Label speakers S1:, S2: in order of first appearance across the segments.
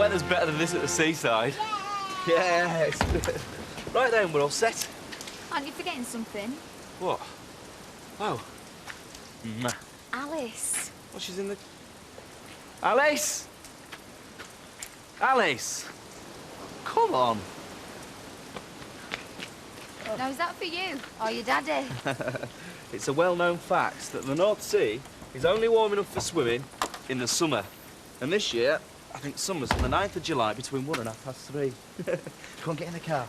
S1: weather's better than this at the seaside. Yeah. Right then, we're all set.
S2: Aren't you forgetting something?
S1: What? Oh.
S2: Alice.
S1: Oh, she's in the... Alice! Alice! Come on.
S2: Now, is that for you or your daddy?
S1: It's a well-known fact that the North Sea is only warm enough for swimming in the summer. And this year, I think summer's from the 9th of July between 1 and 3:30. Come on, get in the car.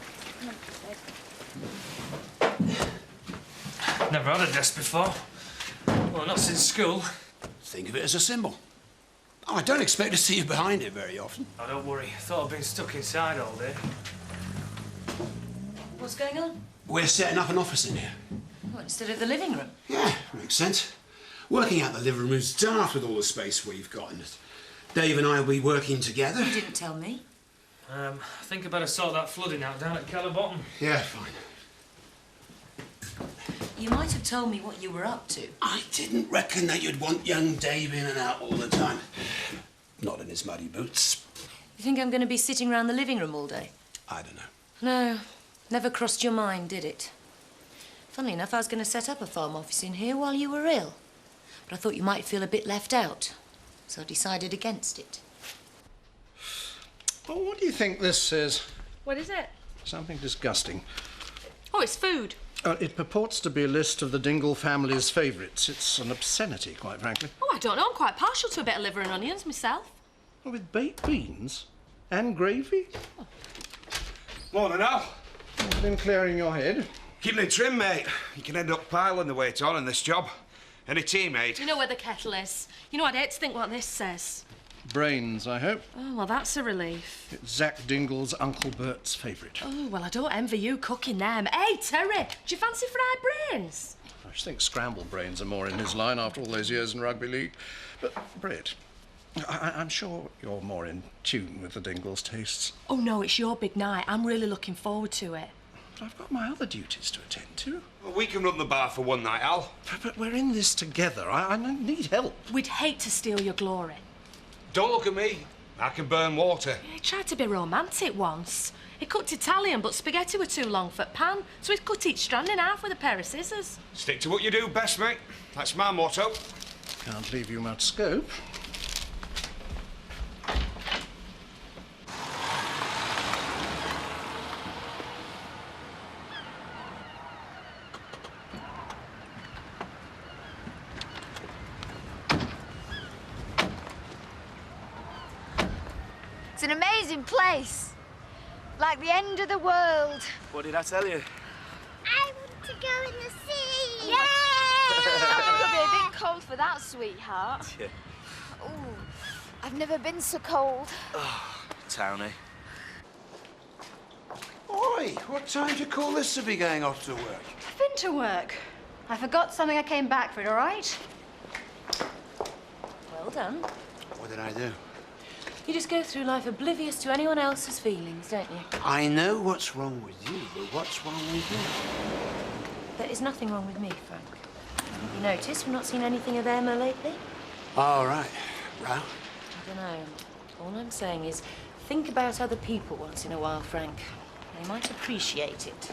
S3: Never had a desk before. Well, not since school.
S4: Think of it as a symbol. Oh, I don't expect to see you behind it very often.
S3: Oh, don't worry. Thought I'd been stuck inside all day.
S5: What's going on?
S4: We're setting up an office in here.
S5: What, instead of the living room?
S4: Yeah, makes sense. Working out the living room is daft with all the space we've got, and Dave and I will be working together.
S5: You didn't tell me.
S3: I think I better sort that flooding out down at Keller Bottom.
S4: Yeah, fine.
S5: You might have told me what you were up to.
S4: I didn't reckon that you'd want young Dave in and out all the time. Not in his muddy boots.
S5: You think I'm going to be sitting around the living room all day?
S4: I don't know.
S5: No, never crossed your mind, did it? Funnily enough, I was going to set up a farm office in here while you were ill. But I thought you might feel a bit left out, so I decided against it.
S6: Well, what do you think this is?
S7: What is it?
S6: Something disgusting.
S7: Oh, it's food.
S6: It purports to be a list of the Dingle family's favourites. It's an obscenity, quite frankly.
S7: Oh, I don't know. I'm quite partial to a bit of liver and onions myself.
S6: Well, with baked beans and gravy?
S7: Oh.
S8: Morning, Al.
S6: You've been clearing your head.
S8: Keeping it trim, mate. You can end up piling the weight on in this job. Any tea, mate?
S7: You know where the kettle is. You know, I'd hate to think what this says.
S6: Brains, I hope.
S7: Oh, well, that's a relief.
S6: It's Zach Dingle's Uncle Bert's favourite.
S7: Oh, well, I don't envy you cooking them. Hey, Terry, do you fancy fried brains?
S6: I just think scrambled brains are more in his line after all those years in rugby league. But, Brett, I'm sure you're more in tune with the Dingles' tastes.
S7: Oh, no, it's your big night. I'm really looking forward to it.
S6: But I've got my other duties to attend to.
S8: Well, we can run the bar for one night, Al.
S6: But we're in this together. I need help.
S7: We'd hate to steal your glory.
S8: Don't look at me. I can burn water.
S7: He tried to be romantic once. He cooked Italian, but spaghetti were too long for the pan, so he'd cut each strand in half with a pair of scissors.
S8: Stick to what you do best, mate. That's my motto.
S6: Can't leave you much scope.
S2: It's an amazing place. Like the end of the world.
S1: What did I tell you?
S2: I want to go in the sea. Yeah! I think it'll be a bit cold for that, sweetheart.
S1: Yeah.
S2: Oh, I've never been so cold.
S1: Oh, Townie.
S4: Oi, what time do you call this to be going off to work?
S9: I've been to work. I forgot something. I came back for it, all right?
S5: Well done.
S4: What did I do?
S5: You just go through life oblivious to anyone else's feelings, don't you?
S4: I know what's wrong with you, but what's wrong with you?
S5: There is nothing wrong with me, Frank. You notice we've not seen anything of Emma lately?
S4: All right. Row?
S5: I don't know. All I'm saying is, think about other people once in a while, Frank. They might appreciate it.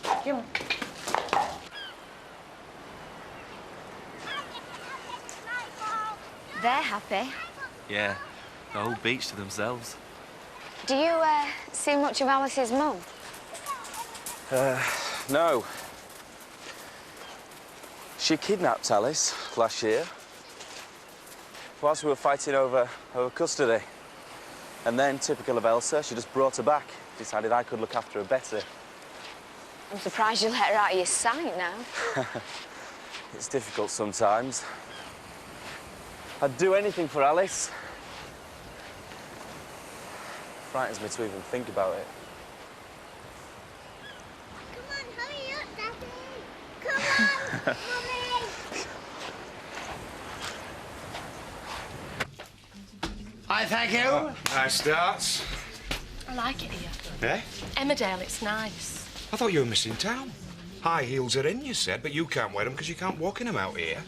S5: Come on.
S2: They're happy.
S1: Yeah, the whole beach to themselves.
S2: Do you, see much of Alice's mum?
S1: No. She kidnapped Alice last year whilst we were fighting over custody. And then, typical of Elsa, she just brought her back. Decided I could look after her better.
S2: I'm surprised you let her out of your sight now.
S1: It's difficult sometimes. I'd do anything for Alice. Frightens me to even think about it.
S2: Come on, hurry up, Daddy. Come on, Mummy.
S4: Hi, thank you.
S8: Nice starts.
S7: I like it here.
S8: Eh?
S7: Emmerdale, it's nice.
S8: I thought you were missing town. High heels are in, you said, but you can't wear them because you can't walk in them out here.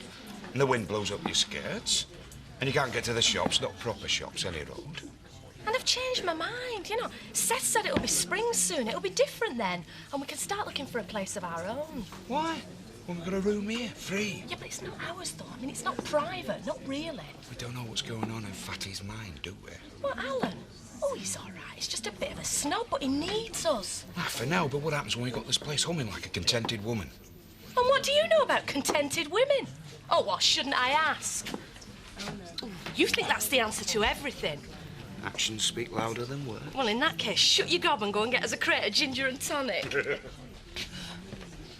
S8: And the wind blows up your skirts. And you can't get to the shops, not proper shops, any road.
S7: And I've changed my mind, you know. Seth said it'll be spring soon. It'll be different then. And we can start looking for a place of our own.
S8: Why? Well, we've got a room here, free.
S7: Yeah, but it's not ours, though. I mean, it's not private, not really.
S8: We don't know what's going on in Fatty's mind, do we?
S7: What, Alan? Oh, he's all right. He's just a bit of a snob, but he needs us.
S8: Ah, for now, but what happens when we got this place humming like a contented woman?
S7: And what do you know about contented women? Oh, well, shouldn't I ask? Ooh, you think that's the answer to everything?
S8: Actions speak louder than words.
S7: Well, in that case, shut your gob and go and get us a crate of ginger and tonic.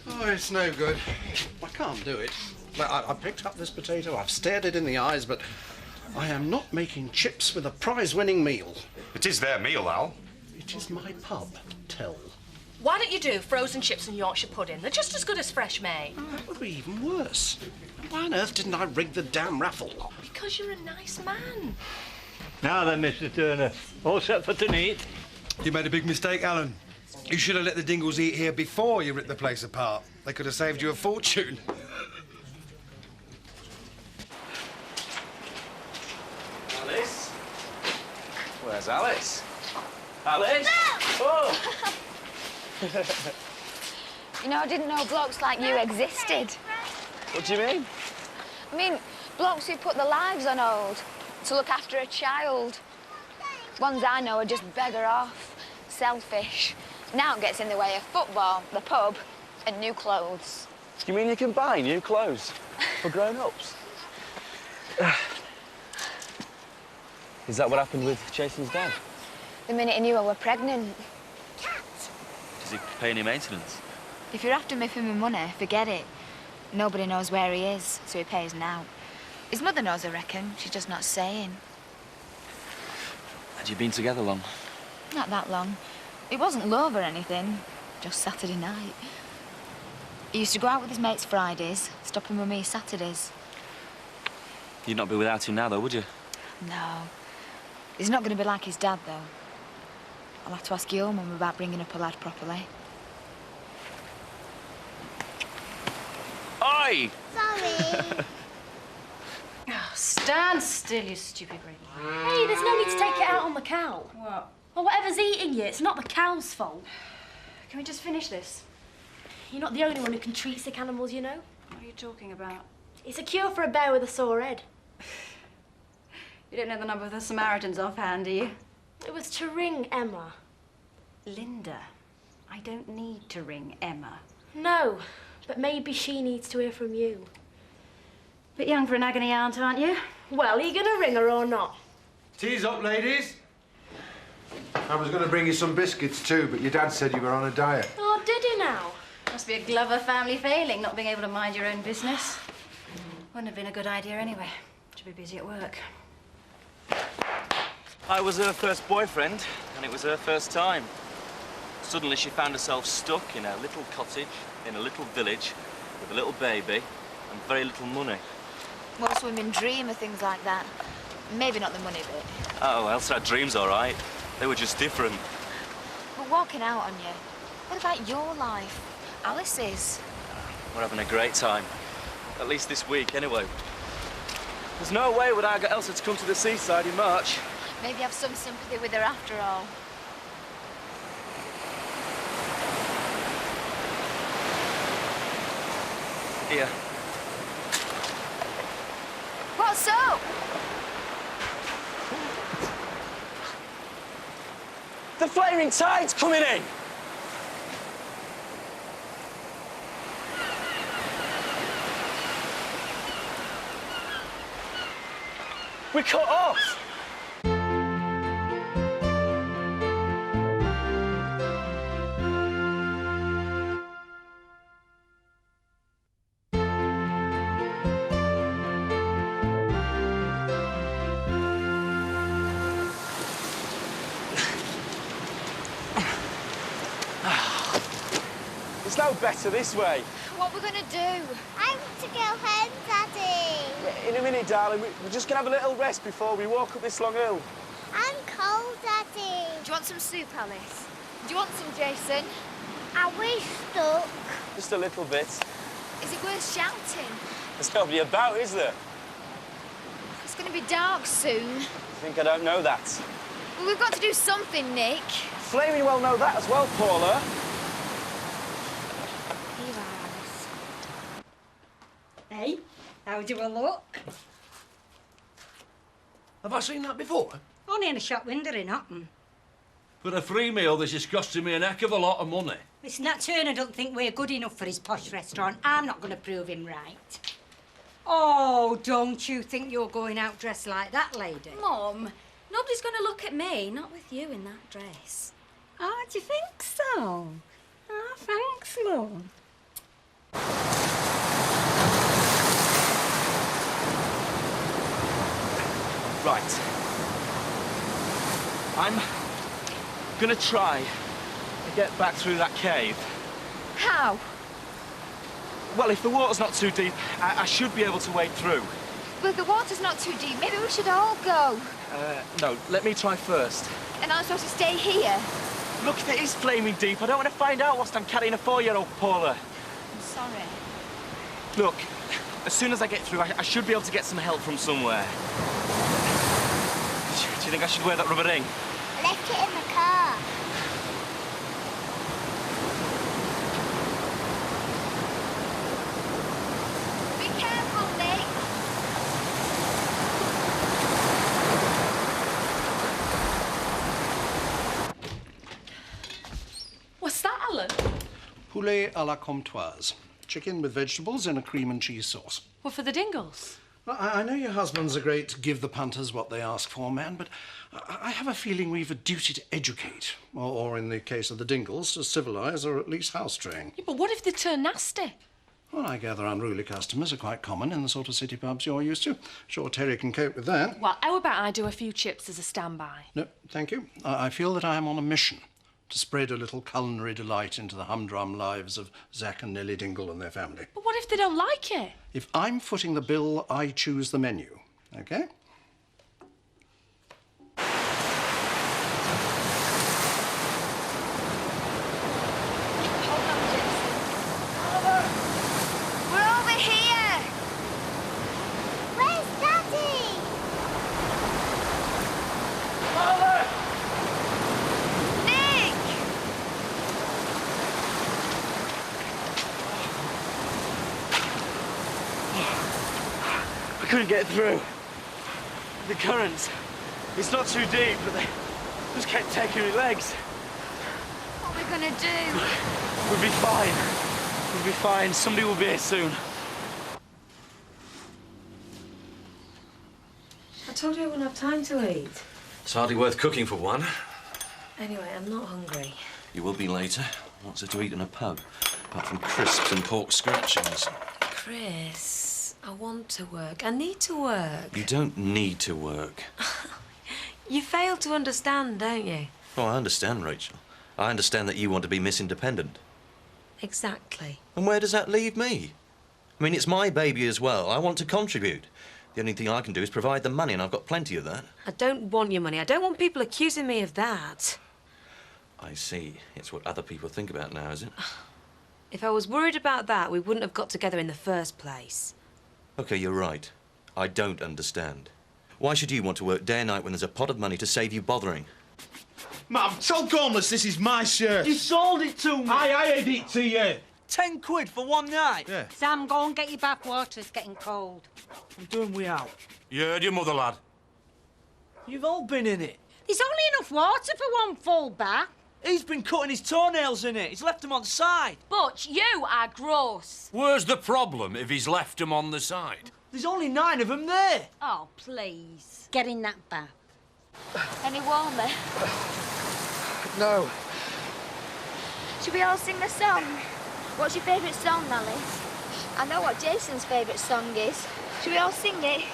S6: Oh, it's no good. I can't do it. I picked up this potato, I've stared it in the eyes, but I am not making chips with a prize-winning meal.
S8: It is their meal, Al.
S6: It is my pub, Tell.
S7: Why don't you do frozen chips and Yorkshire pudding? They're just as good as fresh made.
S6: That would be even worse. Why on earth didn't I rig the damn raffle?
S7: Because you're a nice man.
S10: Now then, Mr. Turner, all set for tonight?
S11: You made a big mistake, Alan. You should have let the Dingles eat here before you ripped the place apart. They could have saved you a fortune.
S1: Alice? Where's Alice? Alice? Oh!
S2: You know, I didn't know blokes like you existed.
S1: What do you mean?
S2: I mean, blokes who put their lives on hold to look after a child. Ones I know are just beggar off, selfish. Now it gets in the way of football, the pub, and new clothes.
S1: You mean you can buy new clothes for grown-ups? Is that what happened with Jason's dad?
S2: The minute he knew I were pregnant.
S1: Does he pay any maintenance?
S2: If you're after me for my money, forget it. Nobody knows where he is, so he pays now. His mother knows, I reckon. She's just not saying.
S1: Had you been together long?
S2: Not that long. It wasn't love or anything, just Saturday night. He used to go out with his mates Fridays, stopping with me Saturdays.
S1: You'd not be without him now, though, would you?
S2: No. He's not going to be like his dad, though. I'll have to ask your mum about bringing up a lad properly.
S1: Oi!
S2: Sorry.
S9: Oh, stand still, you stupid ring.
S7: Hey, there's no need to take it out on the cow.
S9: What?
S7: Well, whatever's eating you, it's not the cow's fault.
S9: Can we just finish this?
S7: You're not the only one who can treat sick animals, you know.
S9: What are you talking about?
S7: It's a cure for a bear with a sore head.
S9: You don't know the number of the Samaritans offhand, do you?
S7: It was to ring Emma.
S9: Linda, I don't need to ring Emma.
S7: No, but maybe she needs to hear from you.
S9: Bit young for an agony aunt, aren't you?
S7: Well, are you going to ring her or not?
S11: Tea's up, ladies. I was going to bring you some biscuits too, but your dad said you were on a diet.
S7: Oh, did he now?
S9: Must be a Glover family failing, not being able to mind your own business. Wouldn't have been a good idea anyway. Should be busy at work.
S1: I was her first boyfriend, and it was her first time. Suddenly she found herself stuck in a little cottage, in a little village, with a little baby, and very little money.
S2: Most women dream of things like that. Maybe not the money bit.
S1: Oh, Elsa had dreams, all right. They were just different.
S2: But walking out on you, what about your life? Alice's?
S1: We're having a great time. At least this week, anyway. There's no way would I get Elsa to come to the seaside in March.
S2: Maybe have some sympathy with her after all.
S1: Here.
S2: What's up?
S1: The flaming tide's coming in! We cut off! It's no better this way.
S2: What we're gonna do? I want to go home, Daddy.
S1: In a minute, darling. We're just gonna have a little rest before we walk up this long hill.
S2: I'm cold, Daddy. Do you want some soup, Alice? Do you want some, Jason? Are we stuck?
S1: Just a little bit.
S2: Is it worth shouting?
S1: There's nobody about, is there?
S2: It's gonna be dark soon.
S1: I think I don't know that.
S2: Well, we've got to do something, Nick.
S1: Flaming well know that as well, Paula.
S2: Here are us.
S12: Hey, how do I look?
S13: Have I seen that before?
S12: Only in a shop window in Houghton.
S13: For a free meal, this is costing me an heck of a lot of money.
S12: Listen, that Turner don't think we're good enough for his posh restaurant. I'm not going to prove him right. Oh, don't you think you're going out dressed like that, lady?
S9: Mum, nobody's going to look at me, not with you in that dress.
S12: Oh, do you think so? Oh, thanks, love.
S1: Right. I'm gonna try to get back through that cave.
S2: How?
S1: Well, if the water's not too deep, I should be able to wade through.
S2: Well, if the water's not too deep, maybe we should all go.
S1: No, let me try first.
S2: And I'm supposed to stay here.
S1: Look, if it is flaming deep, I don't want to find out whilst I'm carrying a 4-year-old, Paula.
S2: I'm sorry.
S1: Look, as soon as I get through, I should be able to get some help from somewhere. Do you think I should wear that rubber ring?
S14: Left it in the car.
S2: Be careful, Nick.
S7: What's that, Alan?
S6: Poulet à la comtoise. Chicken with vegetables in a cream and cheese sauce.
S7: Well, for the Dingles.
S6: Well, I know your husband's a great give the punters what they ask for man, but I have a feeling we've a duty to educate, or in the case of the Dingles, to civilise or at least house train.
S7: Yeah, but what if they turn nasty?
S6: Well, I gather unruly customers are quite common in the sort of city pubs you're used to. Sure Terry can cope with that.
S7: Well, how about I do a few chips as a standby?
S6: No, thank you. I feel that I am on a mission to spread a little culinary delight into the humdrum lives of Zack and Nellie Dingle and their family.
S7: But what if they don't like it?
S6: If I'm footing the bill, I choose the menu, OK?
S2: We're over here.
S14: Where's Daddy?
S2: Nick!
S1: I couldn't get through. The currents, it's not too deep, but they just kept taking me legs.
S2: What are we gonna do?
S1: We'll be fine. We'll be fine. Somebody will be here soon.
S5: I told you I wouldn't have time to eat.
S13: It's hardly worth cooking for one.
S5: Anyway, I'm not hungry.
S13: You will be later. What's there to eat in a pub? Apart from crisps and pork scratchings.
S5: Chris, I want to work. I need to work.
S13: You don't need to work.
S5: You fail to understand, don't you?
S13: Oh, I understand, Rachel. I understand that you want to be Miss Independent.
S5: Exactly.
S13: And where does that leave me? I mean, it's my baby as well. I want to contribute. The only thing I can do is provide the money, and I've got plenty of that.
S5: I don't want your money. I don't want people accusing me of that.
S13: I see. It's what other people think about now, is it?
S5: If I was worried about that, we wouldn't have got together in the first place.
S13: OK, you're right. I don't understand. Why should you want to work day and night when there's a pot of money to save you bothering?
S15: Mum, tell Gormless this is my shirt.
S10: You sold it to me.
S15: I hired it to you.
S10: 10 quid for one night.
S15: Yeah.
S12: Sam, go and get your bath water. It's getting cold.
S10: I'm doing we out.
S8: You heard your mother, lad.
S10: You've all been in it.
S12: There's only enough water for one full bath.
S10: He's been cutting his toenails in it. He's left them on the side.
S7: Butch, you are gross.
S8: Where's the problem if he's left them on the side?
S10: There's only 9 of them there.
S12: Oh, please. Get in that bath.
S2: Any warmer?
S1: No.
S2: Should we all sing the song? What's your favourite song, Nolly? I know what Jason's favourite song is. Should we all sing it?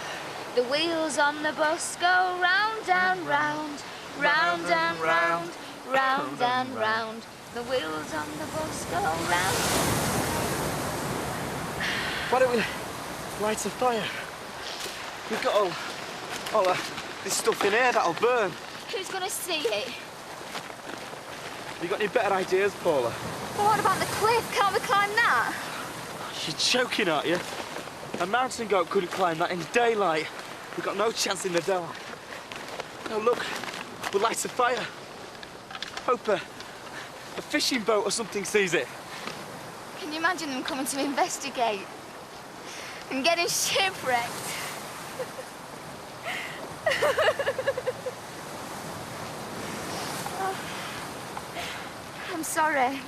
S2: The wheels on the bus go round and round, round and round, round and round. The wheels on the bus go round.
S1: Why don't we light a fire? We've got all this stuff in here that'll burn.
S2: Who's gonna see it?
S1: You got any better ideas, Paula?
S2: Well, what about the cliff? Can't we climb that?
S1: You're joking, aren't you? A mountain goat couldn't climb that in daylight. We've got no chance in the dark. No, look. We'll light a fire. Hope a fishing boat or something sees it.
S2: Can you imagine them coming to investigate and getting shipwrecked? Oh, I'm sorry.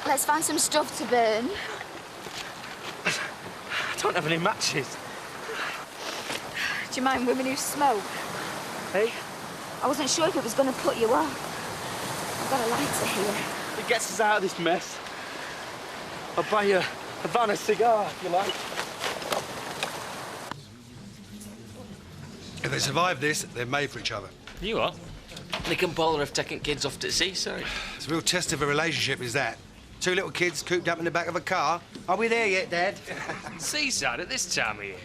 S2: Let's find some stuff to burn.
S1: I don't have any matches.
S2: Do you mind women who smoke?
S1: Hey?
S2: I wasn't sure if it was going to put you off. I've got a lighter here.
S1: It gets us out of this mess. I'll buy you a van of cigar, if you like.
S11: If they survive this, they're made for each other.
S3: You are? Nick and Paula have taken kids off to seaside.
S11: It's a real test of a relationship, is that? Two little kids cooped up in the back of a car. Are we there yet, Dad?
S3: Seaside at this time of year?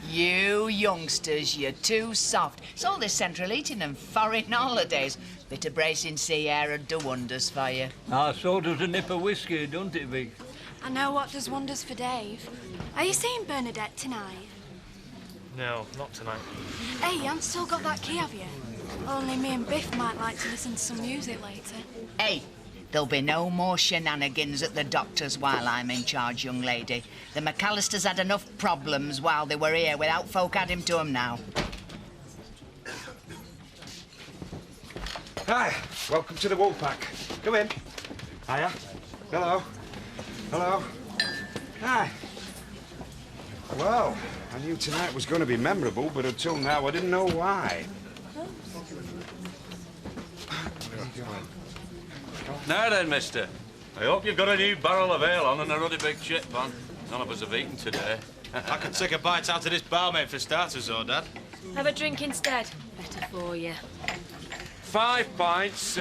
S16: You youngsters, you're too soft. It's all this central heating and foreign holidays. Bit of bracing sea air would do wonders for you.
S10: Ah, so does a nip of whiskey, don't it, Vic?
S17: I know what does wonders for Dave. Are you seeing Bernadette tonight?
S3: No, not tonight.
S17: Hey, you haven't still got that key, have you? Only me and Biff might like to listen to some music later.
S16: Hey, there'll be no more shenanigans at the doctor's while I'm in charge, young lady. The McAllisters had enough problems while they were here without folk adding to them now.
S8: Hi, welcome to the Woolpack. Come in. Hiya. Hello. Hello. Hi. Well, I knew tonight was going to be memorable, but until now I didn't know why.
S10: Now then, mister. I hope you've got a new barrel of ale on and a ruddy big chip pan. None of us have eaten today.
S15: I could take a bite out of this barmaid for starters, though, Dad.
S7: Have a drink instead. Better for you.
S10: 5 pints,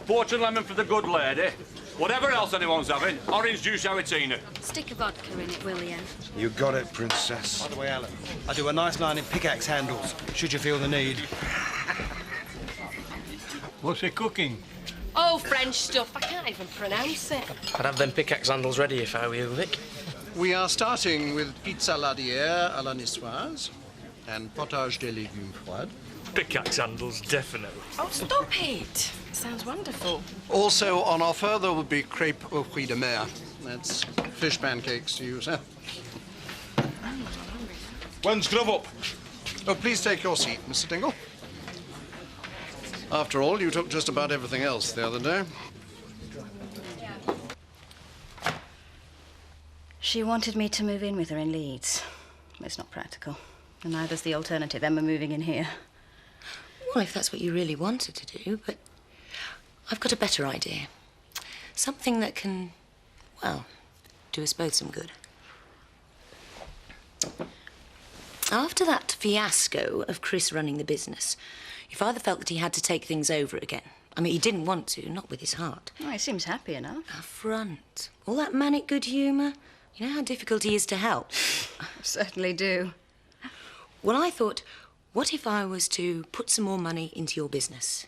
S10: port and lemon for the good lady. Whatever else anyone's having, orange juice how it's in it.
S17: Stick of vodka in it, will you?
S8: You got it, Princess.
S11: By the way, Alan, I do a nice line in pickaxe handles, should you feel the need.
S10: What's he cooking?
S7: Oh, French stuff. I can't even pronounce it.
S3: I'd have them pickaxe handles ready if I were you, Vic.
S6: We are starting with pizza ladière à la niçoise and potage de légumes froides.
S3: Pickaxe handles, definitely.
S7: Oh, stop it. Sounds wonderful.
S6: Also on offer, there will be crêpes aux fruits de mer. That's fish pancakes to you, sir.
S15: When's Grub up?
S6: Oh, please take your seat, Mr. Dingle. After all, you took just about everything else the other day.
S9: She wanted me to move in with her in Leeds. It's not practical. And neither's the alternative, Emma moving in here.
S5: Well, if that's what you really wanted to do, but I've got a better idea. Something that can, well, do us both some good. After that fiasco of Chris running the business, your father felt that he had to take things over again. I mean, he didn't want to, not with his heart.
S9: Oh, he seems happy enough.
S5: A front. All that manic good humour. You know how difficult he is to help?
S9: I certainly do.
S5: Well, I thought, what if I was to put some more money into your business?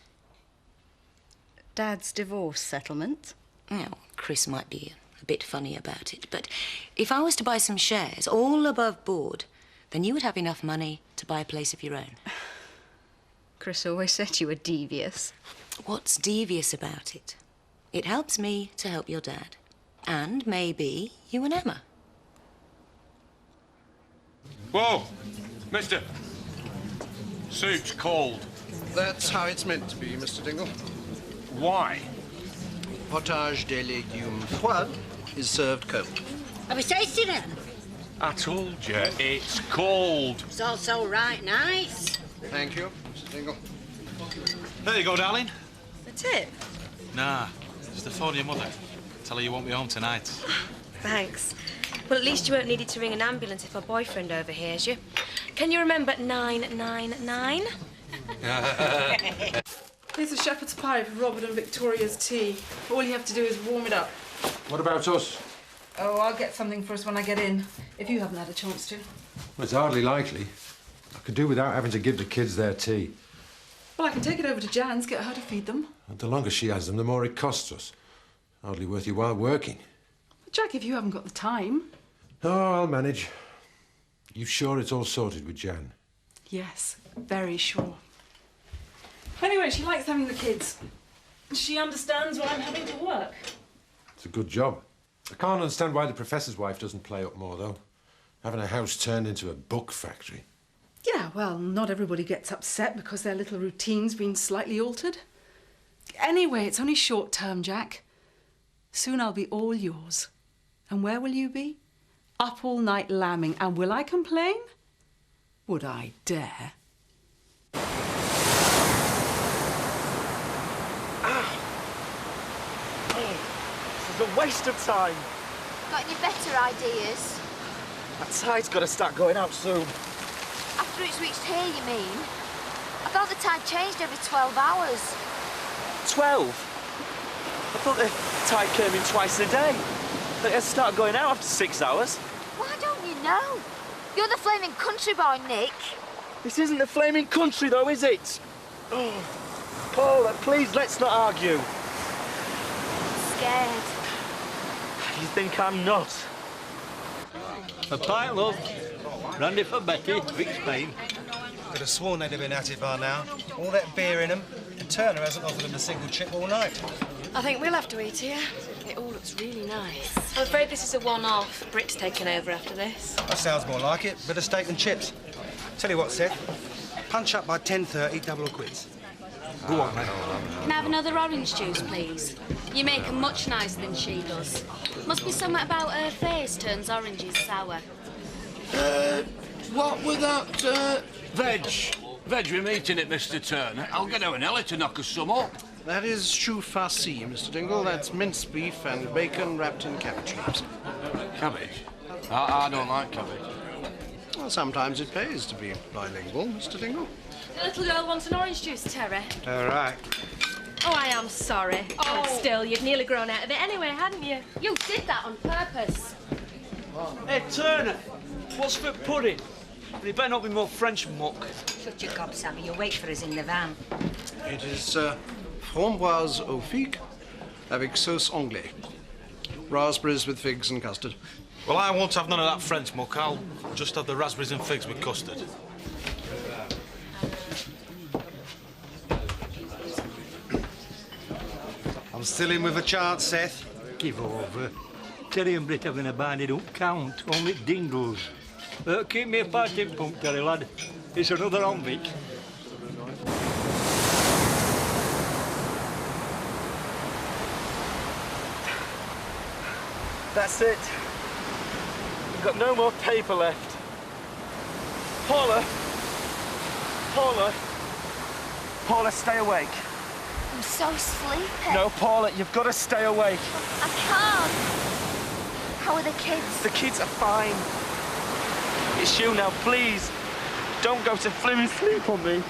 S9: Dad's divorce settlement?
S5: Well, Chris might be a bit funny about it, but if I was to buy some shares, all above board, then you would have enough money to buy a place of your own.
S9: Chris always said you were devious.
S5: What's devious about it? It helps me to help your dad. And maybe you and Emma.
S10: Whoa, mister. Soup's cold.
S6: That's how it's meant to be, Mr. Dingle.
S10: Why?
S6: Potage de légumes froides is served cold.
S12: Have we tasted it?
S10: I told you, it's cold.
S12: It's also right nice.
S6: Thank you, Mr. Dingle.
S15: There you go, darling.
S7: That's it.
S15: Nah, just to phone your mother. Tell her you won't be home tonight.
S7: Thanks. Well, at least you won't need to ring an ambulance if our boyfriend overhears you. Can you remember 999?
S18: Here's a shepherd's pie for Robert and Victoria's tea. All you have to do is warm it up.
S8: What about us?
S18: Oh, I'll get something for us when I get in, if you haven't had a chance to.
S8: Well, it's hardly likely. I could do without having to give the kids their tea.
S18: Well, I can take it over to Jan's, get her to feed them.
S8: And the longer she has them, the more it costs us. Hardly worth your while working.
S18: Jack, if you haven't got the time.
S8: Oh, I'll manage. You sure it's all sorted with Jan?
S18: Yes, very sure. Anyway, she likes having the kids. She understands why I'm having to work.
S8: It's a good job. I can't understand why the professor's wife doesn't play up more, though. Having a house turned into a book factory.
S18: Yeah, well, not everybody gets upset because their little routine's been slightly altered. Anyway, it's only short term, Jack. Soon I'll be all yours. And where will you be? Up all night lambing. And will I complain? Would I dare?
S1: This is a waste of time.
S2: Got any better ideas?
S1: That tide's got to start going out soon.
S2: After it's reached here, you mean? I thought the tide changed every 12 hours.
S1: 12? I thought the tide came in twice a day. But it has to start going out after 6 hours.
S2: Why don't you know? You're the flaming country boy, Nick.
S1: This isn't the flaming country, though, is it? Oh, Paula, please, let's not argue.
S2: I'm scared.
S1: You think I'm not?
S19: A pint, love. Brandy for Betty, Vic Spain.
S11: Could have sworn they'd have been at it by now. All that beer in them. And Turner hasn't offered them a single chip all night.
S7: I think we'll have to eat here. It all looks really nice. I'm afraid this is a one-off. Brit's taking over after this.
S11: That sounds more like it. Bit of steak and chips. Tell you what, Seth. Punch up by 10:30, double or quits. Go on, mate.
S17: Can I have another orange juice, please? You make them much nicer than she does. Must be something about her face turns oranges sour.
S10: What with that, veg? Veg with meat in it, Mr. Turner. I'll get her an Ellie to knock us some up.
S6: That is chou farci, Mr. Dingle. That's minced beef and bacon wrapped in cabbage leaves.
S10: Cabbage? I don't like cabbage.
S6: Well, sometimes it pays to be bilingual, Mr. Dingle.
S7: The little girl wants an orange juice, Terry.
S11: All right.
S7: Oh, I am sorry. Oh. Still, you've nearly grown out of it anyway, hadn't you?
S17: You did that on purpose.
S1: Hey, Turner, what's for pudding? You better not be more French muck.
S12: Shut your gob, Sammy. You'll wait for us in the van.
S6: It is framboise au figue avec sauce anglais. Raspberries with figs and custard.
S19: Well, I won't have none of that French muck. I'll just have the raspberries and figs with custard.
S11: I'm still in with a chance, Seth.
S19: Give over. Terry and Brit having a band, they don't count. Only Dingles. Keep me a parting pump, Terry, lad. It's another on, Vic.
S1: That's it. We've got no more paper left. Paula! Paula! Paula, stay awake.
S2: I'm so sleepy.
S1: No, Paula, you've got to stay awake.
S2: I can't. How are the kids?
S1: The kids are fine. It's you now, please. Don't go to flimmy sleep on me.